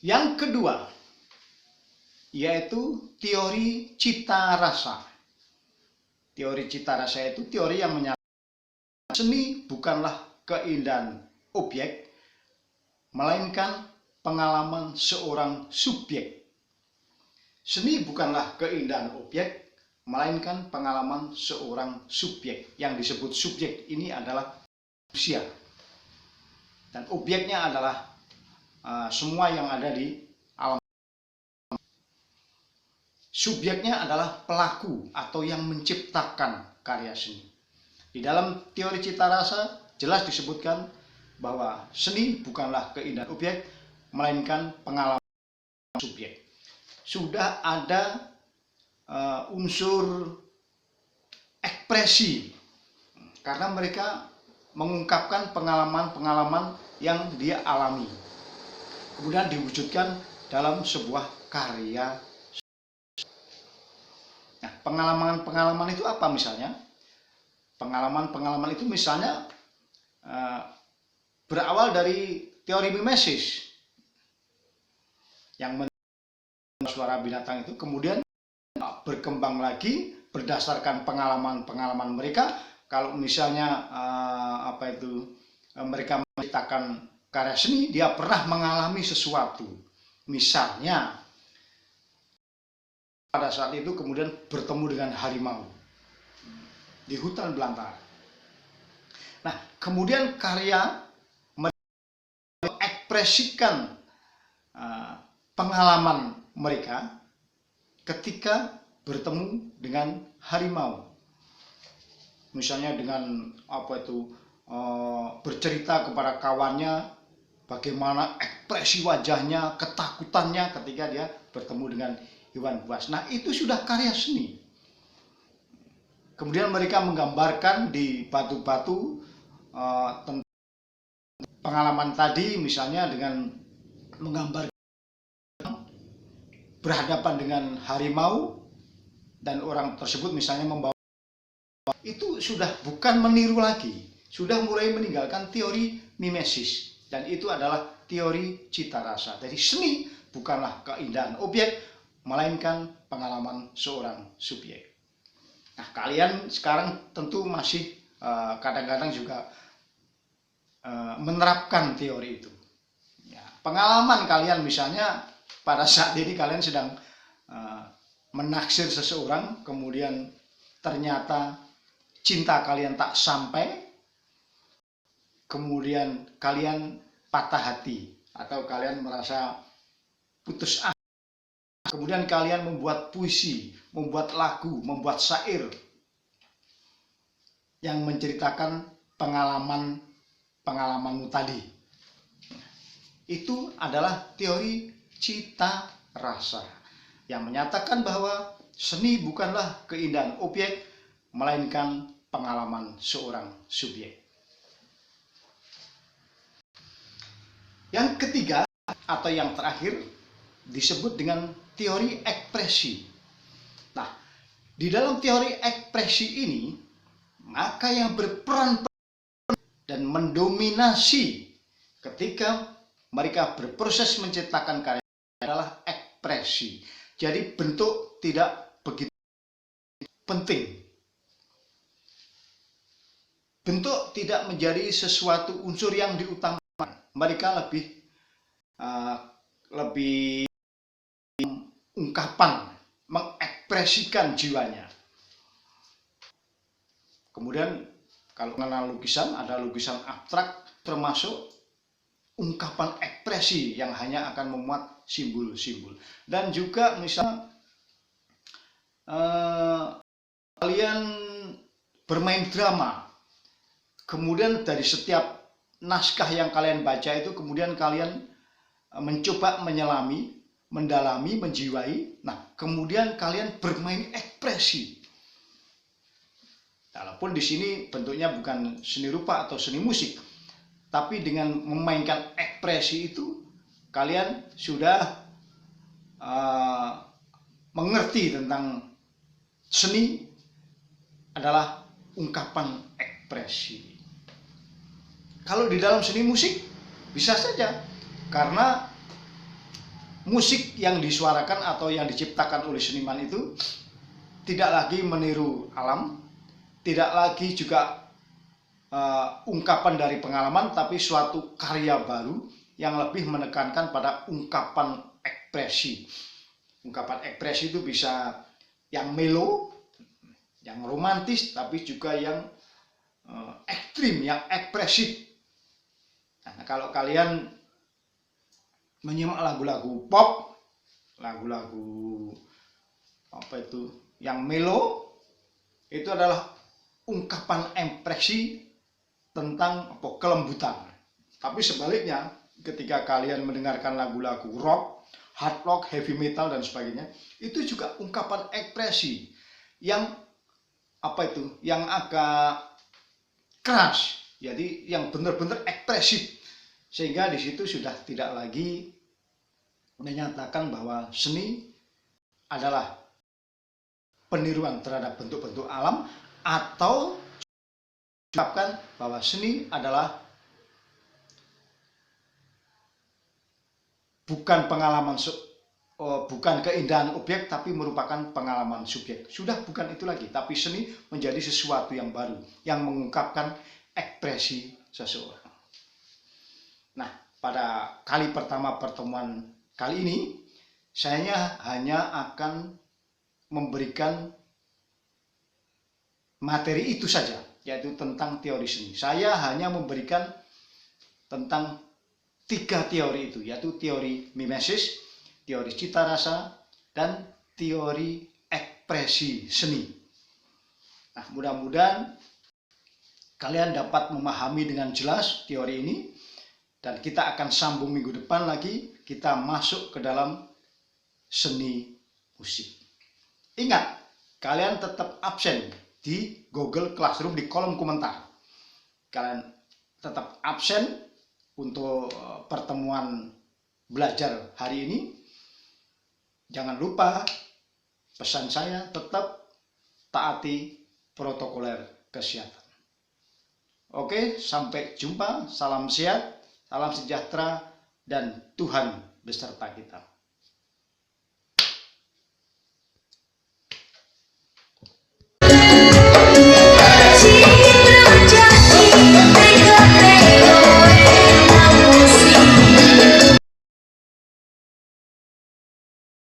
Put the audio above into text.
Yang kedua, yaitu teori cita rasa. Teori cita rasa itu teori yang menyatakan seni bukanlah keindahan objek, melainkan pengalaman seorang subjek. Seni bukanlah keindahan objek, melainkan pengalaman seorang subjek. Yang disebut subjek ini adalah manusia. Dan objeknya adalah semua yang ada di alam. Subjeknya adalah pelaku atau yang menciptakan karya seni. Di dalam teori cita rasa jelas disebutkan bahwa seni bukanlah keindahan objek, melainkan pengalaman subjek. Sudah ada unsur ekspresi karena mereka mengungkapkan pengalaman-pengalaman yang dia alami, kemudian diwujudkan dalam sebuah karya. Nah, pengalaman-pengalaman itu apa misalnya? Pengalaman-pengalaman itu misalnya berawal dari teori mimesis yang suara binatang itu kemudian berkembang lagi berdasarkan pengalaman-pengalaman mereka. Kalau misalnya mereka menciptakan karya seni, dia pernah mengalami sesuatu. Misalnya pada saat itu kemudian bertemu dengan harimau di hutan belantara. Nah, kemudian karya mengekspresikan pengalaman mereka ketika bertemu dengan harimau. Misalnya dengan bercerita kepada kawannya bagaimana ekspresi wajahnya, ketakutannya ketika dia bertemu dengan hewan buas. Nah, itu sudah karya seni. Kemudian mereka menggambarkan di batu-batu tentang pengalaman tadi, misalnya dengan menggambarkan berhadapan dengan harimau dan orang tersebut misalnya membawa, itu sudah bukan meniru lagi, sudah mulai meninggalkan teori mimesis, dan itu adalah teori cita rasa. Jadi seni bukanlah keindahan objek, melainkan pengalaman seorang subjek. Nah, kalian sekarang tentu masih kadang-kadang juga menerapkan teori itu. Ya, pengalaman kalian misalnya pada saat ini kalian sedang menaksir seseorang, kemudian ternyata cinta kalian tak sampai, kemudian kalian patah hati atau kalian merasa putus asa. Kemudian kalian membuat puisi, membuat lagu, membuat syair yang menceritakan pengalamanmu tadi. Itu adalah teori cita rasa yang menyatakan bahwa seni bukanlah keindahan objek, melainkan pengalaman seorang subjek. Yang ketiga atau yang terakhir disebut dengan teori ekspresi. Nah, di dalam teori ekspresi ini, maka yang berperan dan mendominasi ketika mereka berproses menciptakan karya adalah ekspresi. Jadi bentuk tidak begitu penting. Bentuk tidak menjadi sesuatu unsur yang diutamakan. Mereka lebih ungkapan, mengekspresikan jiwanya. Kemudian kalau mengenal lukisan, ada lukisan abstrak termasuk ungkapan ekspresi yang hanya akan memuat simbol-simbol. Dan juga misalnya kalian bermain drama, kemudian dari setiap naskah yang kalian baca itu kemudian kalian mencoba menyelami, mendalami, menjiwai. Nah, kemudian kalian bermain ekspresi. Walaupun di sini bentuknya bukan seni rupa atau seni musik, tapi dengan memainkan ekspresi itu kalian sudah mengerti tentang seni adalah ungkapan ekspresi. Kalau di dalam seni musik bisa saja, karena musik yang disuarakan atau yang diciptakan oleh seniman itu tidak lagi meniru alam, tidak lagi juga ungkapan dari pengalaman, tapi suatu karya baru yang lebih menekankan pada ungkapan ekspresi. Ungkapan ekspresi itu bisa yang melo, yang romantis, tapi juga yang ekstrim, yang ekspresif. Nah, kalau kalian menyimak lagu-lagu pop, lagu-lagu apa itu yang melo, itu adalah ungkapan ekspresi tentang kelembutan. Tapi sebaliknya, ketika kalian mendengarkan lagu-lagu rock, hard rock, heavy metal dan sebagainya, itu juga ungkapan ekspresi yang apa itu, yang agak keras, jadi yang benar-benar ekspresif, sehingga di situ sudah tidak lagi menyatakan bahwa seni adalah peniruan terhadap bentuk-bentuk alam, atau diucapkan bahwa seni adalah bukan pengalaman, bukan keindahan objek, tapi merupakan pengalaman subjek. Sudah bukan itu lagi, tapi seni menjadi sesuatu yang baru, yang mengungkapkan ekspresi seseorang. Nah, pada kali pertama pertemuan kali ini, saya hanya akan memberikan materi itu saja, yaitu tentang teori seni. Saya hanya memberikan tentang 3 teori itu, yaitu teori mimesis, teori cita rasa, dan teori ekspresi seni. Nah, mudah-mudahan kalian dapat memahami dengan jelas teori ini, dan kita akan sambung minggu depan lagi, kita masuk ke dalam seni musik. Ingat, kalian tetap absen di Google Classroom di kolom komentar. Kalian tetap absen untuk pertemuan belajar hari ini. Jangan lupa pesan saya, tetap taati protokoler kesehatan. Oke, sampai jumpa. Salam sehat, salam sejahtera, dan Tuhan beserta kita.